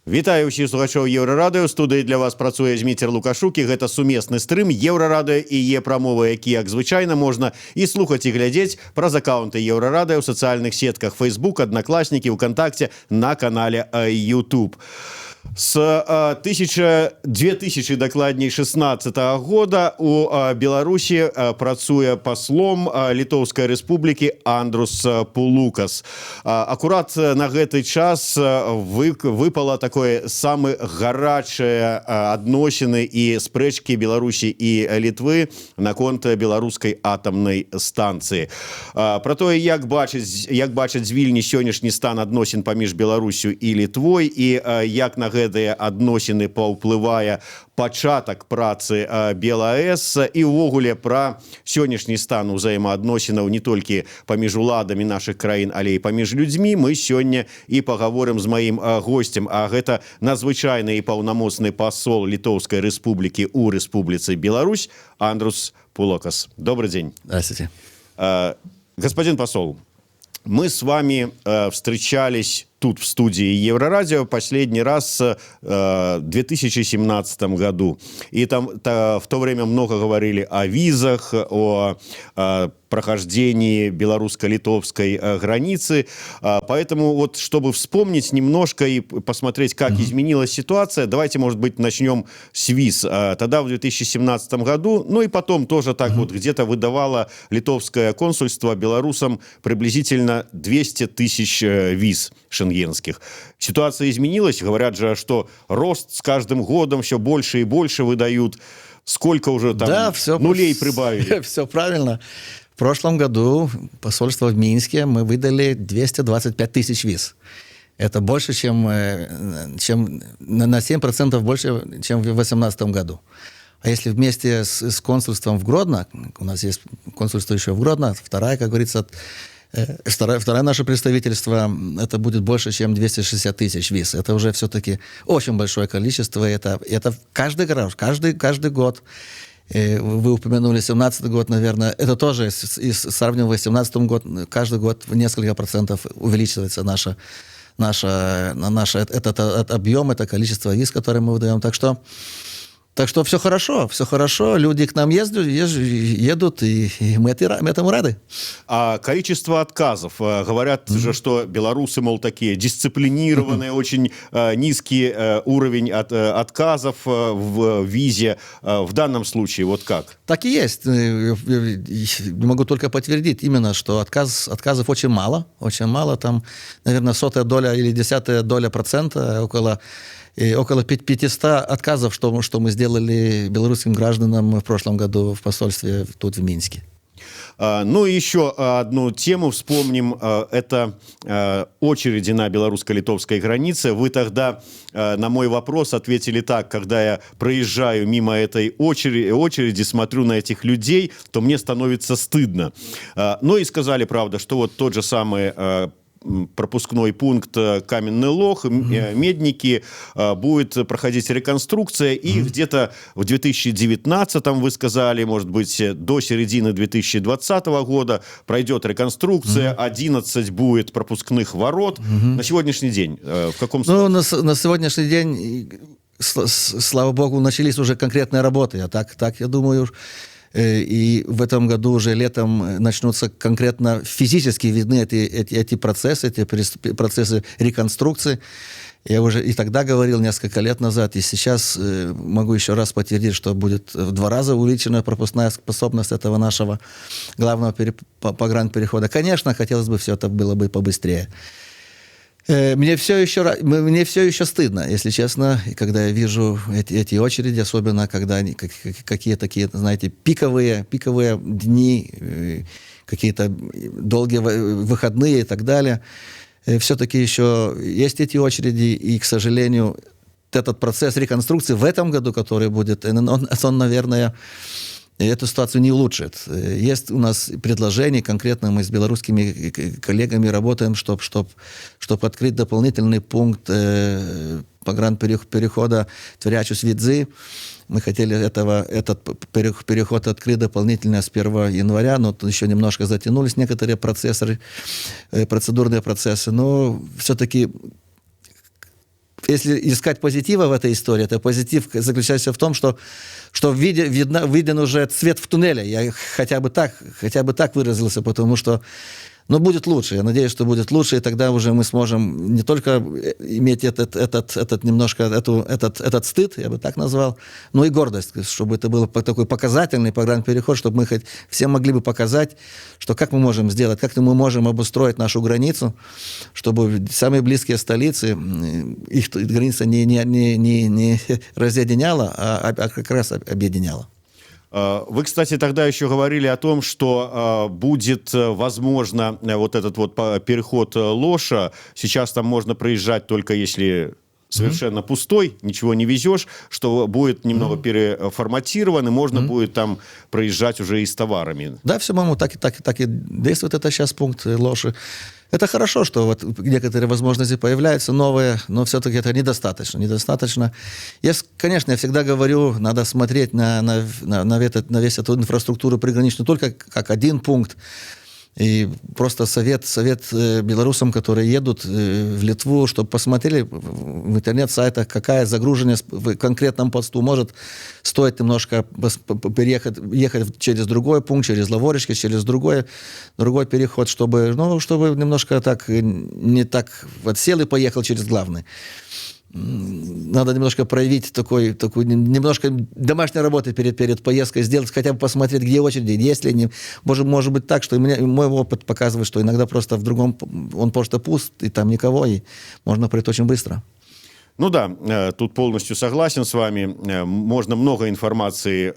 Вітаю ўсіх слухачоў Еўрарадыё. Студыі для вас працуе Зміцер Лукашук, і гэта сумесны стрым Еўрарадыё і Е-прамовы, які, як звычайна, можна і слухаць, і глядзець праз акаунты Еўрарадыё ў сацыяльных сетках Facebook, Аднакласнікі, ВКонтакте, на канале YouTube. С 2000 дакладней 16 года у Беларусі працуе паслом Літоўскай рэспублікі Андрус Пулукас. Акурат на гэты час выпала такое самы гарачыя адносіны і спрэчкі Беларусі і Літвы наконт беларускай атамнай станцыі. Пра тое, як бачаць з Вільні сённяшні стан адносін паміж Беларусю і Літвой, і як на гэтыя адносіны паўплывае пачатак працы БелАЭС і ўвогуле пра сённяшні стан узаемаадносінаў не толькі паміж уладамі нашых краін, але і паміж людзьмі мы сёння і пагаворым з маім госцем, а гэта надзвычайны і паўнамоцны пасол Літоўскай рэспублікі ў Рэспубліцы Беларусь Андрус Пулукас. Добрый день. Здравствуйте. Господин посол, мы с вами встречались тут, в студии Еврорадио, последний раз в 2017 году. И там в то время много говорили о визах, о прохождении белорусско-литовской границы. Поэтому вот, чтобы вспомнить немножко и посмотреть, как изменилась ситуация, давайте, может быть, начнем с виз. Тогда в 2017 году, ну и потом тоже так вот где-то выдавало литовское консульство белорусам приблизительно 200 тысяч виз шенгенских. Ситуация изменилась. Говорят же, что рост с каждым годом все больше и больше выдают. Сколько уже там нулей прибавили? Все правильно. В прошлом году посольство в Минске мы выдали 225 тысяч виз. Это больше, чем на 7% больше, чем в 2018 году. А если вместе с консульством в Гродно, у нас есть консульство еще в Гродно, второе наше представительство, это будет больше, чем 260 тысяч виз. Это уже все-таки очень большое количество. Это каждый год. Вы упомянули 17 год, наверное. Это тоже, сравнивая с 18 годом, каждый год в несколько процентов увеличивается этот объем, это количество виз, которые мы выдаем. Так что все хорошо, люди к нам едут, и мы этому рады. А количество отказов. Говорят же, что белорусы, мол, такие дисциплинированные, очень низкий уровень отказов в визе. В данном случае вот как? Так и есть. Могу только подтвердить именно, что отказов очень мало. Там, наверное, 100 доля или 10 доля процента, около 500 отказов, что мы сделали белорусским гражданам в прошлом году в посольстве тут в Минске. Ну и еще одну тему вспомним. Это очереди на белорусско-литовской границе. Вы тогда на мой вопрос ответили так: когда я проезжаю мимо этой очереди, смотрю на этих людей, то мне становится стыдно. Ну и сказали, правда, что вот тот же самый пропускной пункт Каменный Лог, Медники, будет проходить реконструкция, и где-то в 2019-м, вы сказали, может быть, до середины 2020 года пройдет реконструкция, 11 будет пропускных ворот. На сегодняшний день в каком случае? Ну, на сегодняшний день, слава богу, начались уже конкретные работы. А так я думаю, и в этом году уже летом начнутся конкретно физически видны эти процессы реконструкции. Я уже и тогда говорил несколько лет назад, и сейчас могу еще раз подтвердить, что будет в 2 раза увеличена пропускная способность этого нашего главного погранперехода. Конечно, хотелось бы все это было бы побыстрее. Мне все еще стыдно, если честно, когда я вижу эти очереди, особенно когда они какие-то такие, знаете, пиковые дни, какие-то долгие выходные и так далее. Все-таки еще есть эти очереди, и, к сожалению, этот процесс реконструкции в этом году, который будет, он, наверное, эту ситуацию не улучшит. Есть у нас предложение, конкретно мы с белорусскими коллегами работаем, чтобы открыть дополнительный пункт погранперехода Тверячус-Видзы. Мы хотели этот переход открыть дополнительно с 1 января, но еще немножко затянулись некоторые процедурные процессы. Но все-таки если искать позитива в этой истории, то позитив заключается в том, что виден уже цвет в туннеле. Я хотя бы так выразился, потому что будет лучше. Я надеюсь, что будет лучше, и тогда уже мы сможем не только иметь этот немножко этот стыд, я бы так назвал, но и гордость, чтобы это был такой показательный погранпереход, чтобы мы все могли бы показать, что как мы можем сделать, как мы можем обустроить нашу границу, чтобы самые близкие столицы, их граница не разъединяла, а как раз объединяла. Вы, кстати, тогда еще говорили о том, что будет, возможно, вот этот вот переход Лоша. Сейчас там можно проезжать только если совершенно пустой, ничего не везешь, что будет немного переформатирован, и можно будет там проезжать уже и с товарами. Да, все, по-моему, так и действует это сейчас пункт Лоши. Это хорошо, что вот некоторые возможности появляются новые, но все-таки это недостаточно. Конечно, я всегда говорю, надо смотреть на весь эту инфраструктуру приграничную только как один пункт. И просто совет белорусам, которые едут в Литву, чтобы посмотрели в интернет-сайтах, какая загруженность в конкретном посту. Может стоит немножко ехать через другой пункт, через Лаворечки, через другой переход, чтобы немножко так не так вот сел и поехал через главный. Надо немножко проявить такую немножко домашней работы перед поездкой, сделать, хотя бы посмотреть, где очереди, есть ли они. Может быть так, что мой опыт показывает, что иногда просто в другом, он просто пуст, и там никого, и можно пройти очень быстро. Ну да, тут полностью согласен с вами. Можно много информации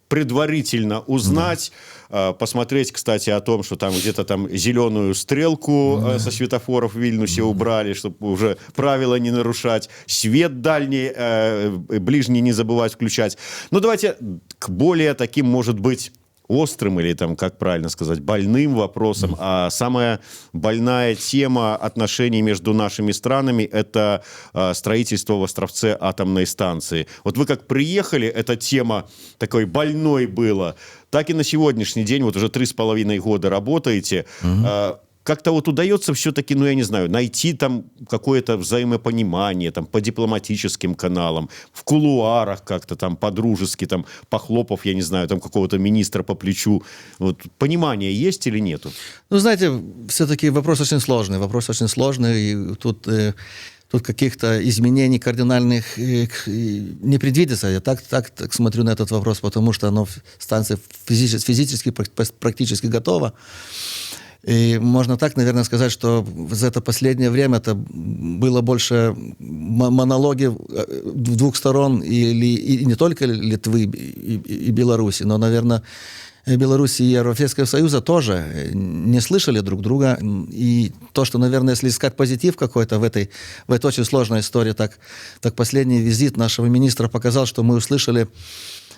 предварительно узнать, посмотреть, кстати, о том, что там где-то там зеленую стрелку со светофоров в Вильнюсе убрали, чтобы уже правила не нарушать, свет дальний, ближний не забывать включать. Но давайте к более таким, может быть, острым или, там, как правильно сказать, больным вопросом. А самая больная тема отношений между нашими странами – это строительство в Островце атомной станции. Вот вы как приехали, эта тема такой больной была, так и на сегодняшний день, вот уже 3,5 года работаете, как-то вот удается все-таки, я не знаю, найти там какое-то взаимопонимание там, по дипломатическим каналам, в кулуарах как-то там по-дружески, там, похлопав, я не знаю, там какого-то министра по плечу. Вот, понимание есть или нету? Знаете, все-таки вопрос очень сложный, и тут каких-то изменений кардинальных не предвидится. Я так смотрю на этот вопрос, потому что станция физически практически готова. И можно так, наверное, сказать, что за это последнее время это было больше монологи двух сторон, и не только Литвы и Беларуси, но, наверное, Беларусь и Европейского Союза тоже не слышали друг друга. И то, что, наверное, если искать позитив какой-то в этой очень сложной истории, так последний визит нашего министра показал, что мы услышали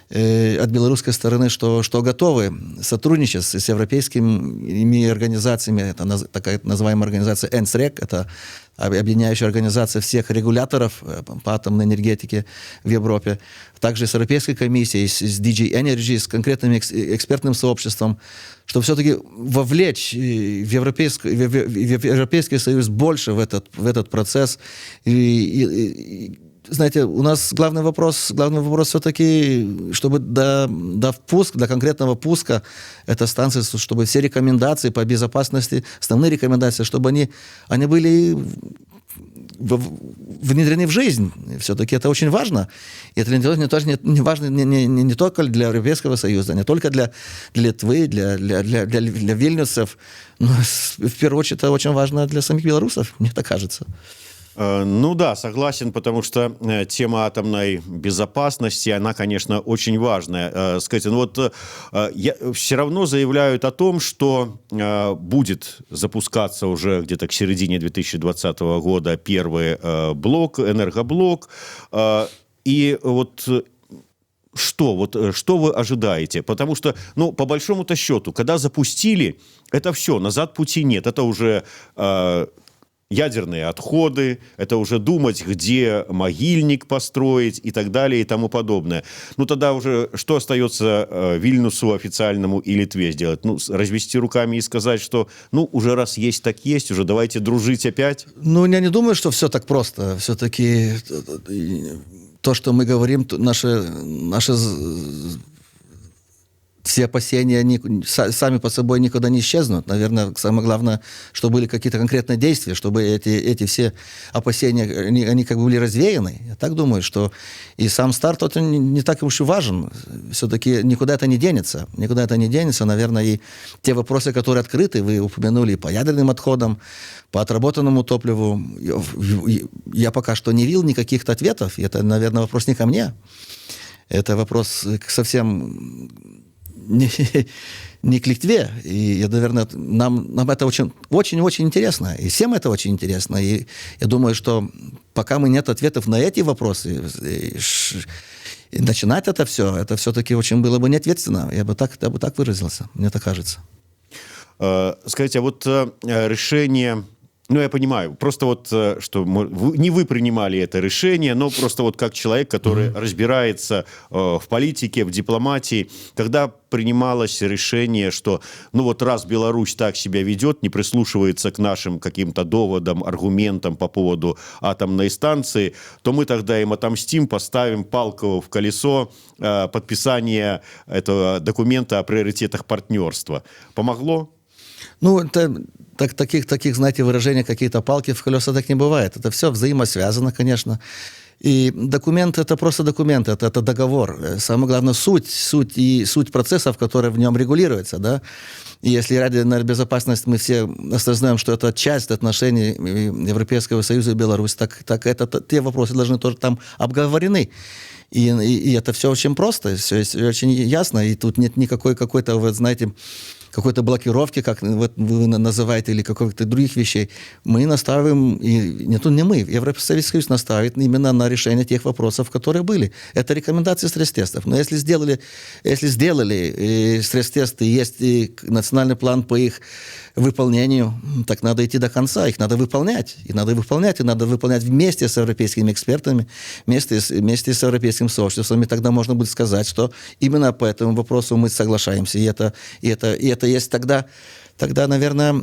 от белорусской стороны, что готовы сотрудничать с европейскими организациями. Это такая называемая организация ЭНСРЕК, это объединяющая организация всех регуляторов по атомной энергетике в Европе. Также с Европейской комиссией, с DG Energy, с конкретным экспертным сообществом, чтобы все-таки вовлечь в Европейский Союз больше в этот процесс. Знаете, у нас главный вопрос все-таки, чтобы до конкретного пуска этой станции, чтобы все рекомендации по безопасности, основные рекомендации, чтобы они были внедрены в жизнь. Все-таки это очень важно. И это не важно не только для Европейского Союза, не только для Литвы, для вильнюсов, но в первую очередь это очень важно для самих белорусов, мне так кажется. Ну да, согласен, потому что тема атомной безопасности, она, конечно, очень важная. Скажите, все равно заявляют о том, что будет запускаться уже где-то к середине 2020 года первый блок, энергоблок. И вот что вы ожидаете? Потому что, по большому-то счету, когда запустили, это все, назад пути нет. Это уже ядерные отходы, это уже думать, где могильник построить и так далее и тому подобное. Ну, тогда уже что остается Вильнюсу официальному и Литве сделать? Ну, развести руками и сказать, что, ну, уже раз есть, так есть, уже давайте дружить опять? Ну, я не думаю, что все так просто. Все-таки то, что мы говорим, наши все опасения сами по собой никуда не исчезнут. Наверное, самое главное, что были какие-то конкретные действия, чтобы эти все опасения, они как бы были развеяны. Я так думаю, что и сам старт, это не так уж и важен. Все-таки никуда это не денется. Никуда это не денется. Наверное, и те вопросы, которые открыты, вы упомянули по ядерным отходам, по отработанному топливу. Я пока что не видел никаких ответов. И это, наверное, вопрос не ко мне. Это вопрос совсем не к Литве. И, наверное, нам это очень-очень интересно. И всем это очень интересно. И я думаю, что пока мы нет ответов на эти вопросы, и начинать это все-таки очень было бы неответственно. Я бы так выразился, мне так кажется. Скажите, а вот решение... Ну, я понимаю, просто вот, что не вы принимали это решение, но просто вот как человек, который разбирается в политике, в дипломатии, когда принималось решение, что, ну вот раз Беларусь так себя ведет, не прислушивается к нашим каким-то доводам, аргументам по поводу атомной станции, то мы тогда им отомстим, поставим палку в колесо подписания этого документа о приоритетах партнерства. Помогло? Ну, таких, знаете, выражений, какие-то палки в колеса, так не бывает. Это все взаимосвязано, конечно. И документ – это просто документ, это договор. Самое главное – суть процессов, которые в нем регулируются, да. И если ради безопасности мы все осознаем, что это часть отношений Европейского Союза и Беларуси, так те вопросы должны тоже там обговорены. И это все очень просто, все очень ясно, и тут нет никакой какой-то, вот, знаете, какой-то блокировки, как вот вы называете, или каких-то других вещей. Мы настаиваем, и не мы, Европейский Союз настаивает именно на решение тех вопросов, которые были. Это рекомендации стресс-тестов. Но если сделали стресс-тесты, есть и национальный план по их выполнению, так надо идти до конца, их надо выполнять. И надо выполнять вместе с европейскими экспертами, вместе с европейским сообществом, и тогда можно будет сказать, что именно по этому вопросу мы соглашаемся. И это есть тогда, наверное,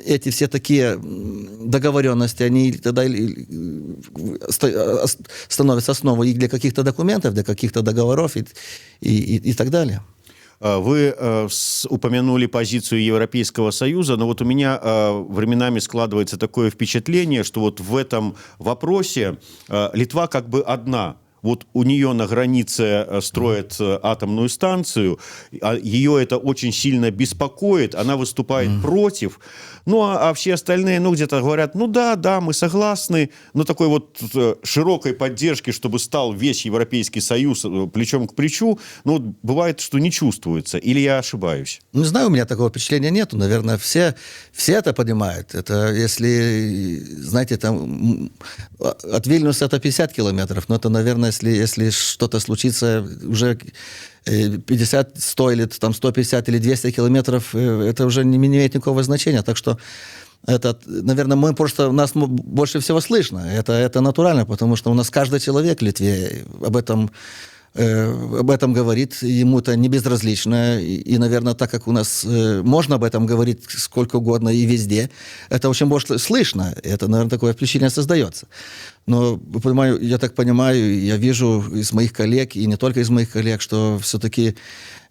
эти все такие договоренности, они тогда становятся основой и для каких-то документов, для каких-то договоров и так далее. Вы упомянули позицию Европейского Союза, но вот у меня временами складывается такое впечатление, что вот в этом вопросе Литва как бы одна. Вот у нее на границе строят атомную станцию, ее это очень сильно беспокоит, она выступает против. Ну, а все остальные, ну, где-то говорят, ну да, мы согласны, но такой вот широкой поддержки, чтобы стал весь Европейский Союз плечом к плечу, ну, вот бывает, что не чувствуется. Или я ошибаюсь? Не знаю, у меня такого впечатления нету. Наверное, все это понимают. Это если, знаете, там от Вильнюса это 50 километров, но это, наверное, если что-то случится уже 50, 100 или там 150 или 200 километров, это уже не имеет никакого значения. Так что это, наверное, нас больше всего слышно. Это натурально, потому что у нас каждый человек в Литве об этом говорит, ему это не безразлично. И, наверное, так как у нас можно об этом говорить сколько угодно и везде, это очень больше слышно. Это, наверное, такое впечатление создается. Но, я так понимаю, я вижу из моих коллег, и не только из моих коллег, что все-таки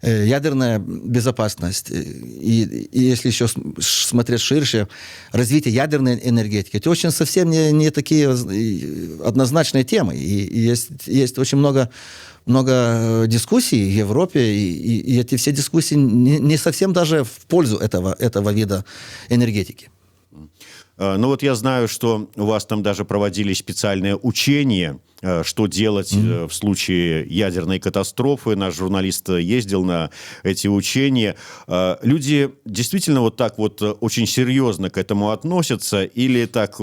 ядерная безопасность, и если еще смотреть ширше, развитие ядерной энергетики, это очень совсем не такие однозначные темы. И есть очень много дискуссий в Европе, и эти все дискуссии не совсем даже в пользу этого вида энергетики. Ну вот я знаю, что у вас там даже проводились специальные учения что делать в случае ядерной катастрофы. Наш журналист ездил на эти учения. Люди действительно вот так вот очень серьезно к этому относятся? Или так,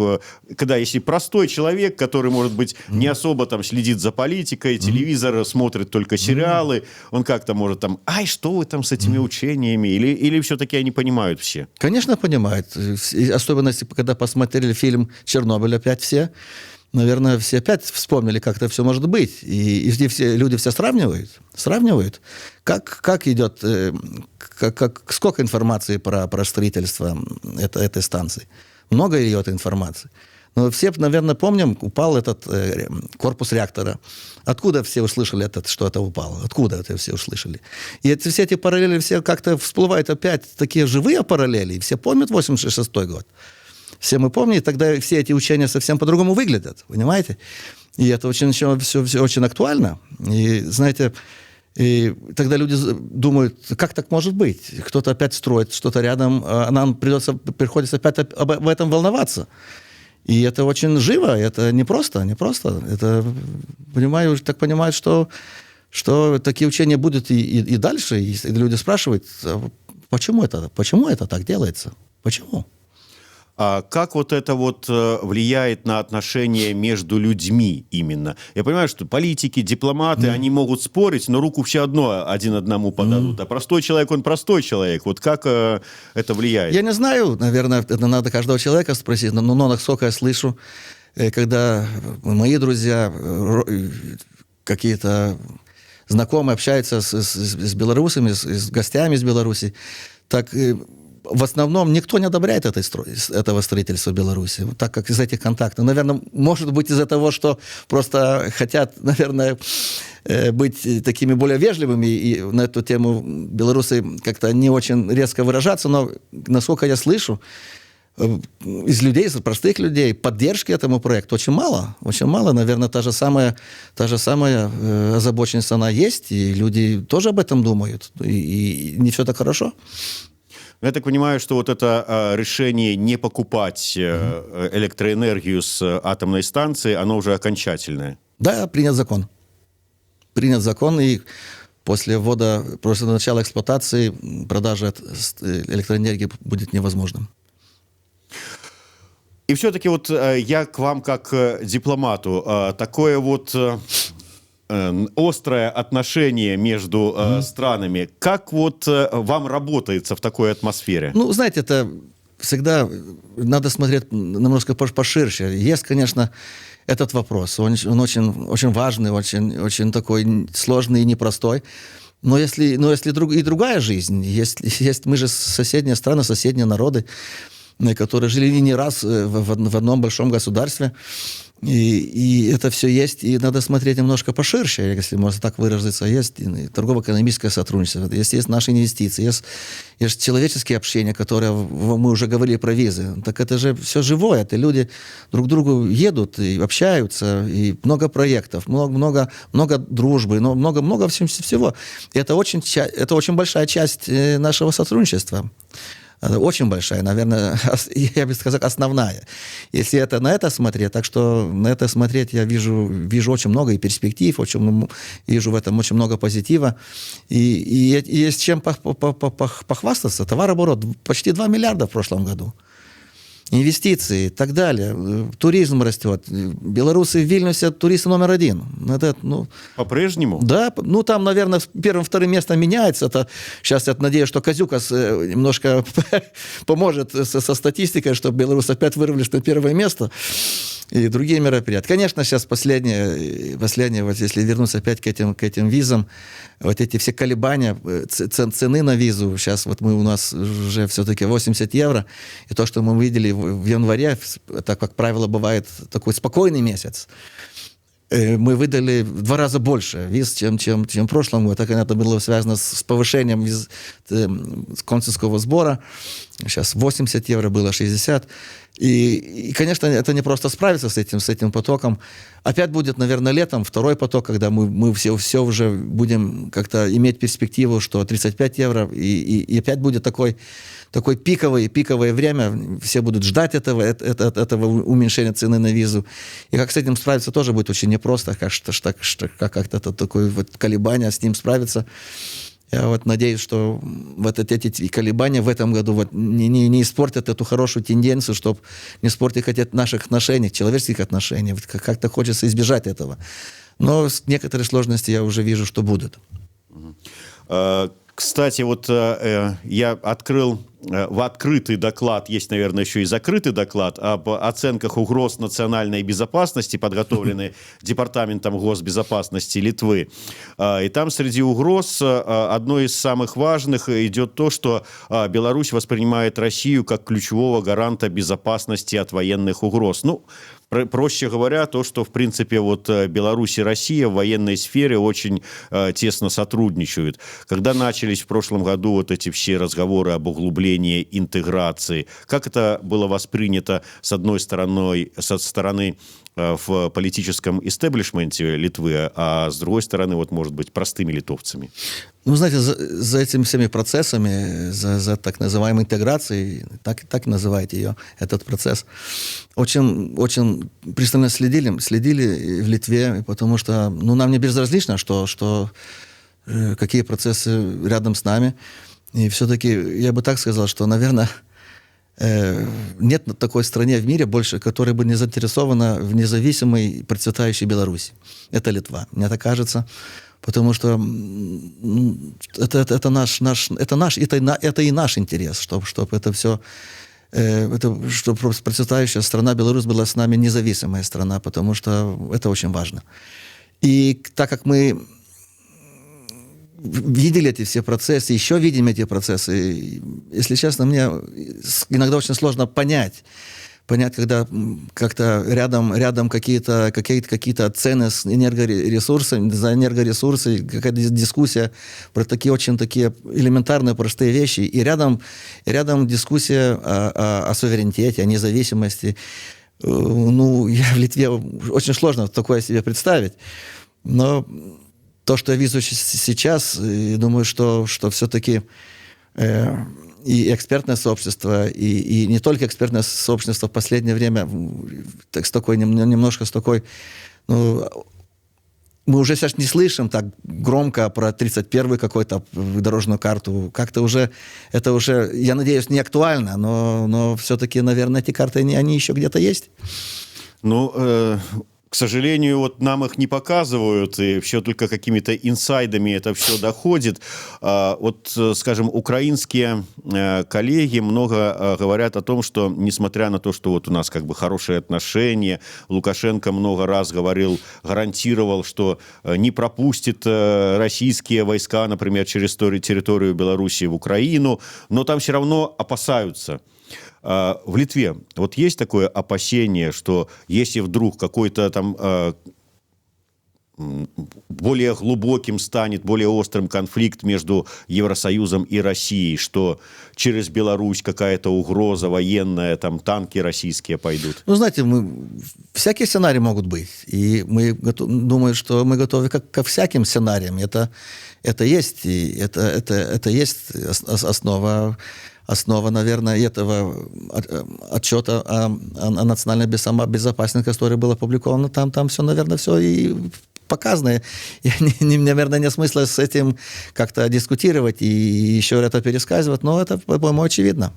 когда если простой человек, который, может быть, не особо там следит за политикой, телевизор смотрит только сериалы, он как-то может там, ай, что вы там с этими учениями? Или все-таки они понимают все? Конечно, понимают. Особенно, когда посмотрели фильм «Чернобыль» опять все. Наверное, все опять вспомнили, как это все может быть. И люди все сравнивают. Как идет, сколько информации про строительство этой станции. Много ее этой информации. Но все, наверное, помним, упал этот корпус реактора. Откуда все услышали, что это упало? Откуда это все услышали? И все эти параллели все как-то всплывают опять, такие живые параллели. И все помнят 86-й год. Все мы помним, и тогда все эти учения совсем по-другому выглядят, понимаете? И это все очень актуально. И, знаете, и тогда люди думают, как так может быть? Кто-то опять строит что-то рядом, а нам приходится опять об этом волноваться. И это очень живо, это непросто. Это, так понимаю, что такие учения будут и дальше. И люди спрашивают, почему это так делается? Почему? А как вот это вот влияет на отношения между людьми именно? Я понимаю, что политики, дипломаты, они могут спорить, но руку все одно один одному подадут. А простой человек, он простой человек. Вот как это влияет? Я не знаю, наверное, это надо каждого человека спросить, но насколько я слышу, когда мои друзья, какие-то знакомые общаются с белорусами, с гостями из Беларуси, так... В основном никто не одобряет этого строительства в Беларуси, так как из этих контактов. Наверное, может быть из-за того, что просто хотят, наверное, быть такими более вежливыми, и на эту тему белорусы как-то не очень резко выражаться, но, насколько я слышу, из людей, из простых людей, поддержки этому проекту очень мало. Очень мало. Наверное, та же самая озабоченность, она есть, и люди тоже об этом думают. И не все так хорошо. Я так понимаю, что вот это решение не покупать электроэнергию с атомной станции, оно уже окончательное. Да, принят закон. И после начала эксплуатации продажа электроэнергии будет невозможным. И все-таки вот я к вам как к дипломату. Такое вот... острое отношение между странами. Как вот вам работается в такой атмосфере? Ну, знаете, это всегда надо смотреть немножко поширше. Есть, конечно, этот вопрос. Он очень, очень важный, очень такой сложный и непростой. Но если и другая жизнь, есть мы же соседние страны, соседние народы, которые жили не раз в одном большом государстве, и это все есть, и надо смотреть немножко поширше, если можно так выразиться. Есть торгово-экономическое сотрудничество, есть наши инвестиции, есть человеческие общения, которые мы уже говорили про визы. Так это же все живое, это люди друг к другу едут и общаются, и много проектов, много дружбы, много всего. И это очень большая часть нашего сотрудничества. Очень большая, наверное, я бы сказал, основная. Если на это смотреть, так что на это смотреть я вижу очень много и перспектив, вижу в этом очень много позитива. И есть чем похвастаться. Товарооборот почти 2 миллиарда в прошлом году. Инвестиции и так далее. Туризм растет. Белорусы в Вильнюсе туристы номер 1. Это, по-прежнему? Да. Там, наверное, первым-вторым местом меняется. Это, сейчас я надеюсь, что Козюкас немножко поможет со статистикой, чтобы белорусы опять вырвались на первое место. И другие мероприятия. Конечно, сейчас последнее, вот если вернуться опять к этим визам, вот эти все колебания, цены на визу, сейчас вот у нас уже все-таки 80 евро, и то, что мы видели в январе, так как правило бывает такой спокойный месяц, мы выдали в 2 раза больше виз, чем в прошлом году. Так это было связано с повышением консульского сбора. сейчас 80 евро, было 60. И, конечно, это не просто справиться с этим потоком. Опять будет, наверное, летом второй поток, когда мы все уже будем как-то иметь перспективу, что 35 евро, и опять будет такое пиковое время, все будут ждать этого уменьшения цены на визу. И как с этим справиться, тоже будет очень непросто, как-то такое вот колебание, с ним справиться. Я вот надеюсь, что вот эти колебания в этом году вот не испортят эту хорошую тенденцию, чтобы не испортить наших отношений, человеческих отношений. Вот как-то хочется избежать этого. Но некоторые сложности я уже вижу, что будут. Кстати, вот я открыл в открытый доклад, есть, наверное, еще и закрытый доклад об оценках угроз национальной безопасности, подготовленный Департаментом госбезопасности Литвы. И там среди угроз одной из самых важных идет то, что Беларусь воспринимает Россию как ключевого гаранта безопасности от военных угроз. Ну, проще говоря, то, что, в принципе, вот Беларусь и Россия в военной сфере очень тесно сотрудничают. Когда начались в прошлом году вот эти все разговоры об углублении интеграции, как это было воспринято, с одной стороны, со стороны в политическом истеблишменте Литвы, а с другой стороны, вот, может быть, простыми литовцами? Ну, знаете, за этими всеми процессами, за так называемой интеграцией, так и называете ее, этот процесс, очень пристально следили в Литве, потому что нам не безразлично, что какие процессы рядом с нами. И все-таки я бы так сказал, что, наверное, нет на такой стране в мире больше, которая бы не заинтересована в независимой, процветающей Беларуси. Это Литва, мне так кажется. Потому что это и наш интерес, чтобы это все, чтобы процветающая страна Беларусь была с нами независимая страна, потому что это очень важно. И так как мы видели эти все процессы, еще видим эти процессы, если честно, мне иногда очень сложно понять, когда как-то рядом какие-то цены с энергоресурсами, за энергоресурсы, какая-то дискуссия про такие элементарные, простые вещи, и рядом дискуссия о суверенитете, о независимости. Ну, я в Литве, очень сложно такое себе представить, но то, что я вижу сейчас, и думаю, что все-таки и экспертное сообщество, и не только экспертное сообщество в последнее время, немножко с такой, мы уже сейчас не слышим так громко про 31-й какой-то дорожную карту. Как-то это уже, я надеюсь, не актуально, но все-таки, наверное, эти карты, они еще где-то есть. К сожалению, вот нам их не показывают, и все только какими-то инсайдами это все доходит. Вот, скажем, украинские коллеги много говорят о том, что, несмотря на то, что вот у нас как бы хорошие отношения, Лукашенко много раз гарантировал, что не пропустит российские войска, например, через территорию Беларуси в Украину, но там все равно опасаются. В Литве вот есть такое опасение, что если вдруг какой-то там более глубоким станет, более острым конфликт между Евросоюзом и Россией, что через Беларусь какая-то угроза военная, там танки российские пойдут? Ну, знаете, всякие сценарии могут быть. И думаю, что мы готовы ко всяким сценариям. Это есть, и это есть основа, наверное, этого отчета о национальной безопасности, который был опубликован. Там все, наверное, все и показано. И, наверное, нет смысла с этим как-то дискутировать и еще это пересказывать, но это, по-моему, очевидно.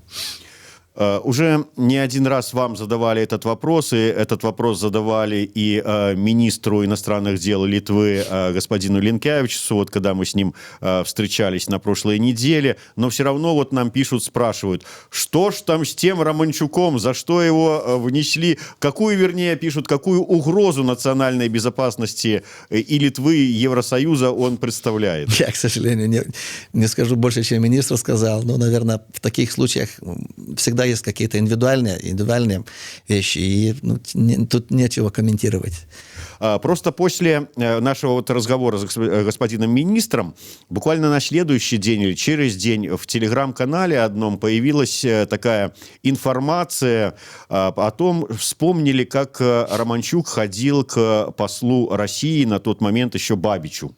Уже не один раз вам задавали этот вопрос, и этот вопрос задавали и министру иностранных дел Литвы господину Линкевичусу, вот когда мы с ним встречались на прошлой неделе, но все равно вот нам пишут, спрашивают, что ж там с тем Романчуком, за что его внесли, какую угрозу национальной безопасности и Литвы, и Евросоюза он представляет? Я, к сожалению, не скажу больше, чем министр сказал, но, наверное, в таких случаях всегда есть какие-то индивидуальные вещи, и тут нечего комментировать. Просто после нашего вот разговора с господином министром буквально на следующий день или через день в телеграм-канале одном появилась такая информация о том, вспомнили, как Романчук ходил к послу России на тот момент еще Бабичу.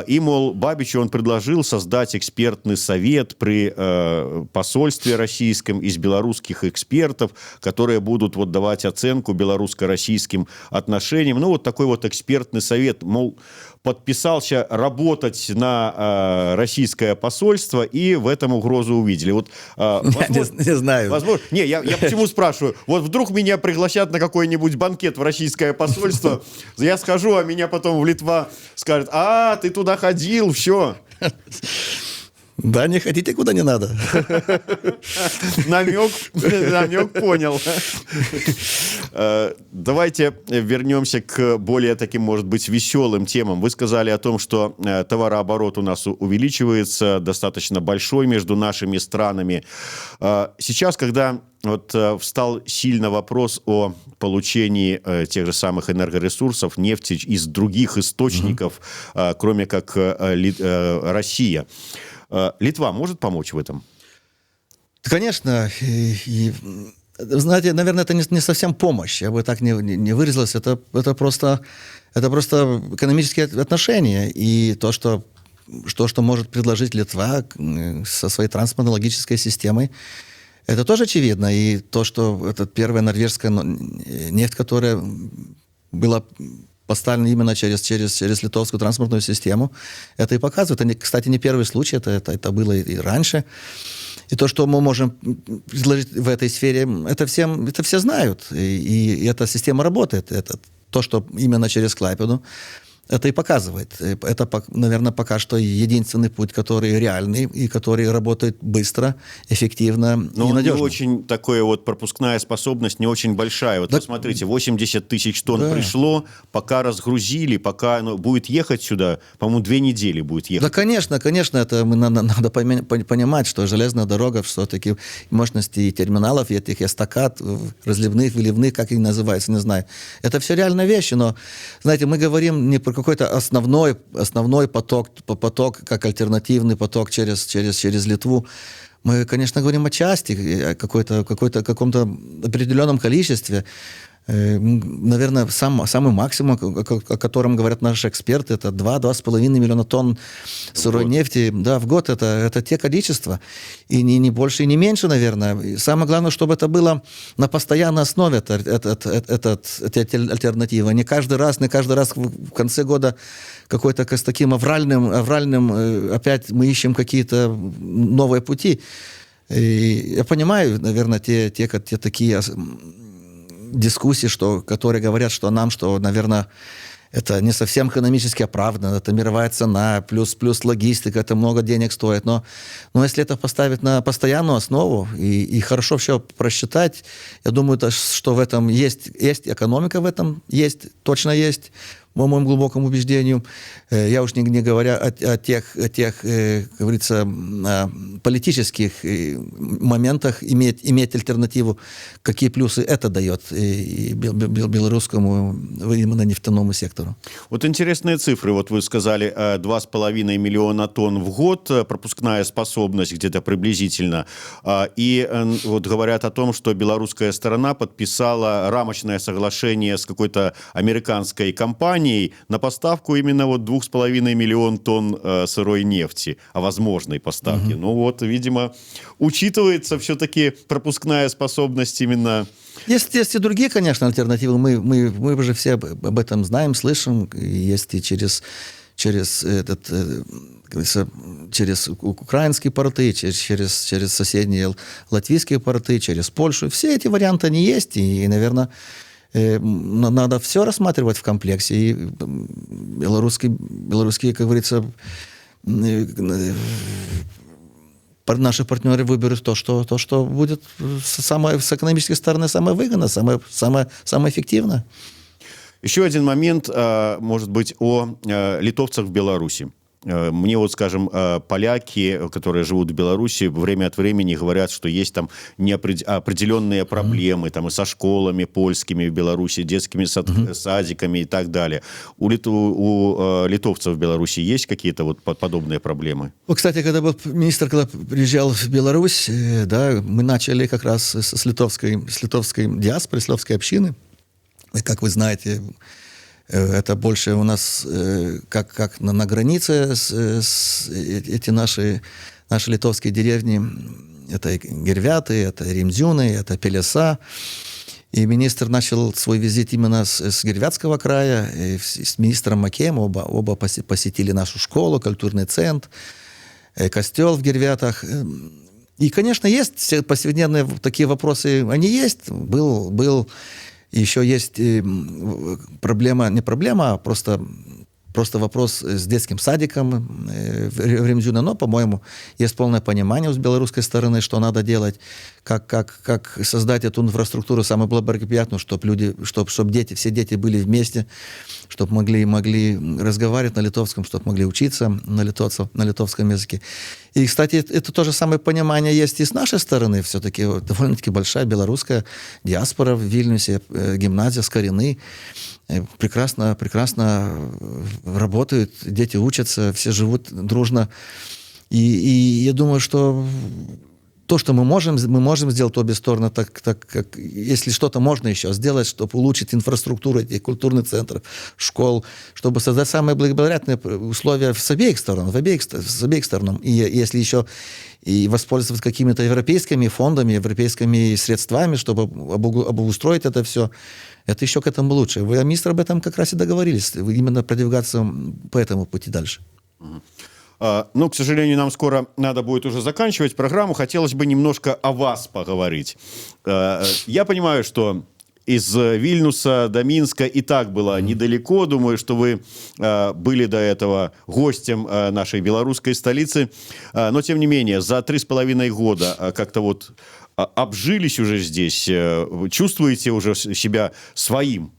И, мол, Бабичу он предложил создать экспертный совет при посольстве российском из белорусских экспертов, которые будут вот давать оценку белорусско-российским отношениям. Ну, вот такой вот экспертный совет, мол, подписался работать на российское посольство, и в этом угрозу увидели. Вот, не знаю. Возможно, не, я почему спрашиваю? Вот вдруг меня пригласят на какой-нибудь банкет в российское посольство, я схожу, а меня потом в Литва скажут: а, ты туда ходил, все. Да, не хотите, куда не надо. Намек понял. Давайте вернемся к более таким, может быть, веселым темам. Вы сказали о том, что товарооборот у нас увеличивается, достаточно большой между нашими странами. Сейчас, когда вот встал сильно вопрос о получении тех же самых энергоресурсов, нефти из других источников, кроме как Россия, Литва может помочь в этом? Конечно. Знаете, наверное, это не совсем помощь. Я бы так не выразился. Это просто экономические отношения. И то, что может предложить Литва со своей транспортно-логической системой, это тоже очевидно. И то, что это первая норвежская нефть, которая была поставлена именно через литовскую транспортную систему, это и показывает. Это, кстати, не первый случай, это было и раньше. И то, что мы можем предложить в этой сфере, это все знают. И эта система работает. Это то, что именно через Клайпеду, это и показывает. Это, наверное, пока что единственный путь, который реальный и который работает быстро, эффективно но и надежно. Не очень такая вот пропускная способность, не очень большая. Вот да, посмотрите, 80 тысяч тонн пришло, пока разгрузили, пока будет ехать сюда, по-моему, 2 недели будет ехать. Да, конечно, это надо понимать, что железная дорога, все-таки мощности и терминалов, и этих эстакад, разливных, выливных, как они называются, не знаю. Это все реальные вещи, но, знаете, мы говорим не про какой-то основной поток, как альтернативный поток через Литву. Мы, конечно, говорим о части, каком-то определенном количестве. Наверное, самый максимум, о котором говорят наши эксперты, это 2-2,5 миллиона тонн сырой нефти в год. Это те количества. И не больше, и не меньше, наверное. И самое главное, чтобы это было на постоянной основе, эти альтернативы. Не каждый раз в конце года какой-то с таким авральным опять мы ищем какие-то новые пути. И я понимаю, наверное, те такие дискуссии, которые говорят, что, наверное, это не совсем экономически оправданно, это мировая цена, плюс логистика, это много денег стоит. Но если это поставить на постоянную основу и хорошо все просчитать, я думаю, что в этом есть экономика, в этом точно есть, по моему глубокому убеждению. Я уж не говоря о тех, как говорится, политических моментах, иметь альтернативу, какие плюсы это дает и белорусскому именно нефтяному сектору. Вот интересные цифры. Вот вы сказали, 2,5 миллиона тонн в год, пропускная способность где-то приблизительно. И вот говорят о том, что белорусская сторона подписала рамочное соглашение с какой-то американской компанией на поставку именно вот 2,5 миллион тонн сырой нефти, о возможной поставке. Ну вот, видимо, учитывается все-таки пропускная способность именно... Есть и другие, конечно, альтернативы. Мы уже все об этом знаем, слышим. Есть и через украинские порты, через соседние латвийские порты, через Польшу. Все эти варианты, они есть. И, наверное, надо все рассматривать в комплексе. И белорусские, как говорится, наши партнеры выберут то, что будет с экономической стороны самое выгодно, самое эффективно. Еще один момент, может быть, о литовцах в Беларуси. мне вот, скажем, поляки, которые живут в Беларуси, время от времени говорят, что есть там определенные проблемы там и со школами польскими в Беларуси, детскими садиками и так далее. У литовцев в Беларуси есть какие-то вот подобные проблемы? Вот, кстати, когда был министр, когда приезжал в Беларусь, да, мы начали как раз с литовской диаспоры, с литовской общины. И, как вы знаете, это больше у нас как на границе эти наши литовские деревни. Это Гервяты, это Римзюны, это Пелеса. И министр начал свой визит именно с Гервятского края, и с министром Макеем. Оба посетили нашу школу, культурный центр, костел в Гервятах. И, конечно, есть все повседневные такие вопросы, они есть. Был еще есть проблема, не проблема, а просто вопрос с детским садиком в Римзюне. Но, по-моему, есть полное понимание с белорусской стороны, что надо делать, как создать эту инфраструктуру самую благоприятную, чтобы все дети были вместе, чтобы могли разговаривать на литовском, чтобы могли учиться на литовском языке. И, кстати, это то же самое понимание есть и с нашей стороны. Все-таки довольно-таки большая белорусская диаспора в Вильнюсе, гимназия Скорины. Прекрасно работают, дети учатся, все живут дружно. И я думаю, что то, что мы можем сделать обе стороны, так как если что-то можно еще сделать, чтобы улучшить инфраструктуру этих культурных центров, школ, чтобы создать самые благоприятные условия с обеих сторон. И если еще и воспользоваться какими-то европейскими фондами, европейскими средствами, чтобы обустроить это все, это еще к этому лучше. Вы, министр, об этом как раз и договорились, именно продвигаться по этому пути дальше. Ну, к сожалению, нам скоро надо будет уже заканчивать программу. Хотелось бы немножко о вас поговорить. Я понимаю, что из Вильнюса до Минска и так было недалеко. Думаю, что вы были до этого гостем нашей белорусской столицы. Но, тем не менее, за 3,5 года как-то вот обжились уже здесь. Чувствуете уже себя своим?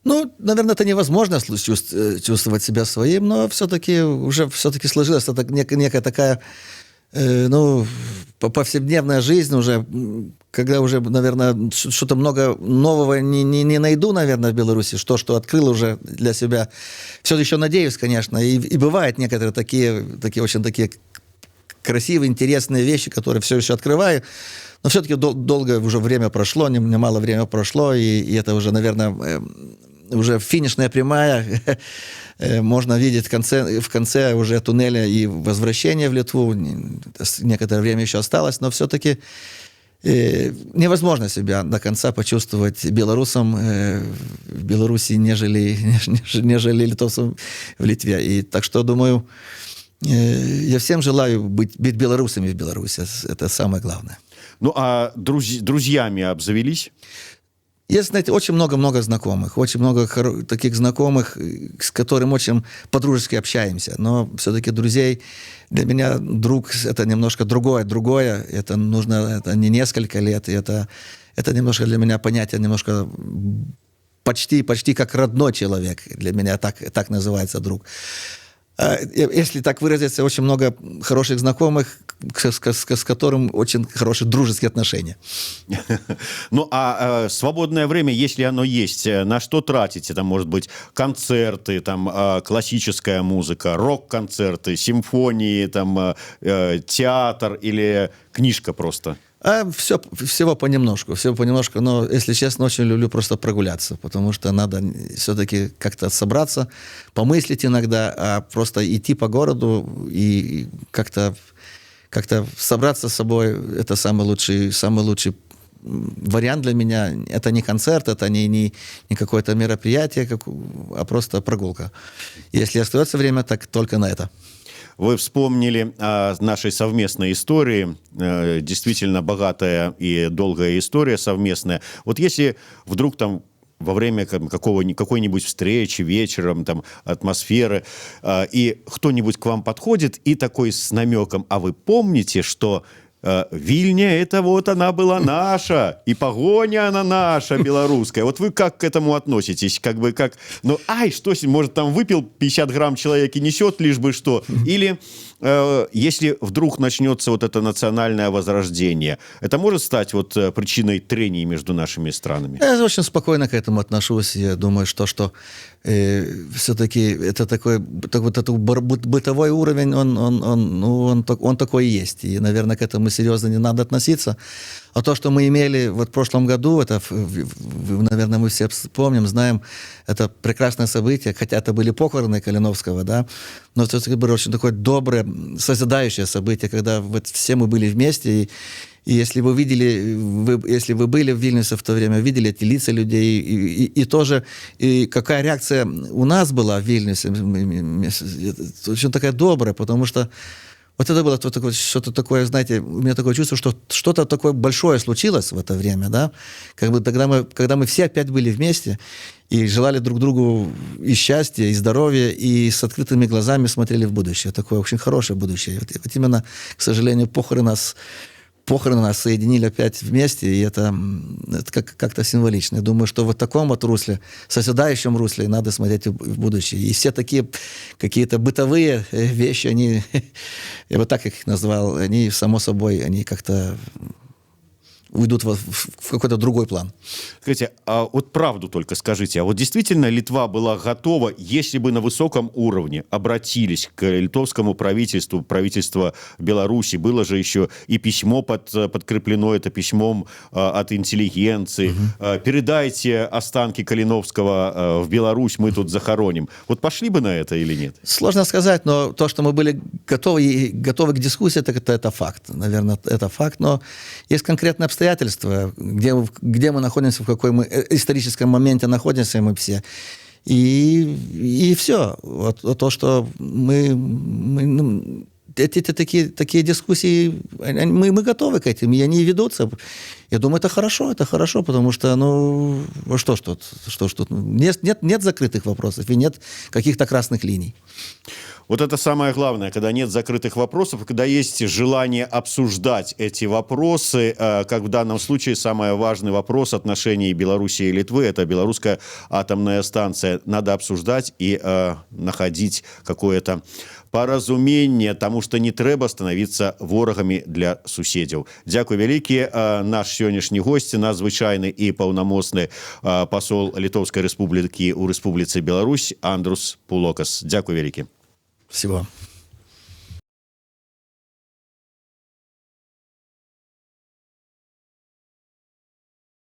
Ну, наверное, это невозможно чувствовать себя своим, но все-таки сложилась это некая такая, повседневная жизнь уже, когда уже, наверное, что-то много нового не найду, наверное, в Беларуси, что открыл уже для себя. Все еще надеюсь, конечно, и бывают некоторые такие очень такие красивые, интересные вещи, которые все еще открываю. Но все-таки долгое уже время прошло, немало времени прошло, и это уже, наверное, уже финишная прямая. Можно видеть в конце уже туннеля и возвращение в Литву. Некоторое время еще осталось, но все-таки невозможно себя до конца почувствовать белорусом в Беларуси, нежели литовцем в Литве. И так что, думаю, я всем желаю быть белорусами в Беларуси. Это самое главное. Ну, а друзьями обзавелись? Есть, знаете, очень много знакомых, очень много таких знакомых, с которыми очень по-дружески общаемся. Но все-таки друзей, для меня друг — это немножко другое. Это не несколько лет, и это немножко для меня понятие немножко почти как родной человек. Для меня так называется друг. Если так выразиться, очень много хороших знакомых, с которым очень хорошие дружеские отношения. Ну, а свободное время, если оно есть, на что тратите? Там, может быть, концерты, там, классическая музыка, рок-концерты, симфонии, там, театр или книжка просто? Всего понемножку, но, если честно, очень люблю просто прогуляться, потому что надо все-таки как-то собраться, помыслить иногда, а просто идти по городу и как-то собраться с собой — это самый лучший вариант для меня. Это не концерт, это не какое-то мероприятие, а просто прогулка. Если остается время, так только на это. Вы вспомнили о нашей совместной истории, действительно богатая и долгая история совместная. Вот если вдруг там во время какой-нибудь встречи, вечером, там, атмосферы, и кто-нибудь к вам подходит и такой с намеком: а вы помните, что Вильня, это вот она была наша, и погоня она наша, белорусская. Вот вы как к этому относитесь? Как бы как, ну, ай, что, может, там выпил 50 грамм человек и несет, лишь бы что? Или если вдруг начнется вот это национальное возрождение, это может стать вот причиной трений между нашими странами? Я очень спокойно к этому отношусь. Я думаю, что все-таки это такой бытовой уровень, он такой и есть. И, наверное, к этому серьезно не надо относиться. А то, что мы имели вот в прошлом году, это, наверное, мы все помним, знаем, это прекрасное событие, хотя это были похороны Калиновского, да, но это было очень такое доброе, созидающее событие, когда вот все мы были вместе, и если вы видели, если вы были в Вильнюсе в то время, видели эти лица людей, и тоже, и какая реакция у нас была в Вильнюсе, очень такая добрая, потому что вот это было что-то такое, знаете, у меня такое чувство, что что-то такое большое случилось в это время, да, как бы тогда когда мы все опять были вместе и желали друг другу и счастья, и здоровья, и с открытыми глазами смотрели в будущее, такое очень хорошее будущее. Вот именно, к сожалению, похороны нас соединили опять вместе, и это как-то символично. Я думаю, что в таком вот русле, созидающем русле, надо смотреть в будущее. И все такие какие-то бытовые вещи, они, я бы так их назвал, они, само собой, они как-то уйдут в какой-то другой план. Скажите, а вот правду только скажите, а вот действительно Литва была готова, если бы на высоком уровне обратились к литовскому правительству, правительство Беларуси, было же еще и письмо подкреплено это письмом от интеллигенции, передайте останки Калиновского в Беларусь, мы тут захороним. Вот пошли бы на это или нет? Сложно сказать, но то, что мы были готовы к дискуссии, это факт. Наверное, это факт, но есть конкретные обстоятельства, где мы находимся, в какой мы историческом моменте находимся мы все. И все. Вот то, что эти такие дискуссии, мы готовы к этим, и они ведутся. Я думаю, это хорошо, потому что, что ж тут? Нет закрытых вопросов, и нет каких-то красных линий. Вот это самое главное, когда нет закрытых вопросов, когда есть желание обсуждать эти вопросы, как в данном случае самый важный вопрос отношений Беларуси и Литвы, это белорусская атомная станция. Надо обсуждать и находить какое-то паразумение, тому что не трэба становиться ворагами для суседзяў. Дзякуй вялікі. Наш сённяшні госць, надзвычайны і паўнамоцны пасол Літоўскай Рэспублікі ў Рэспубліцы Беларусь Андрус Пулокас. Дзякуй вялікі. Всего.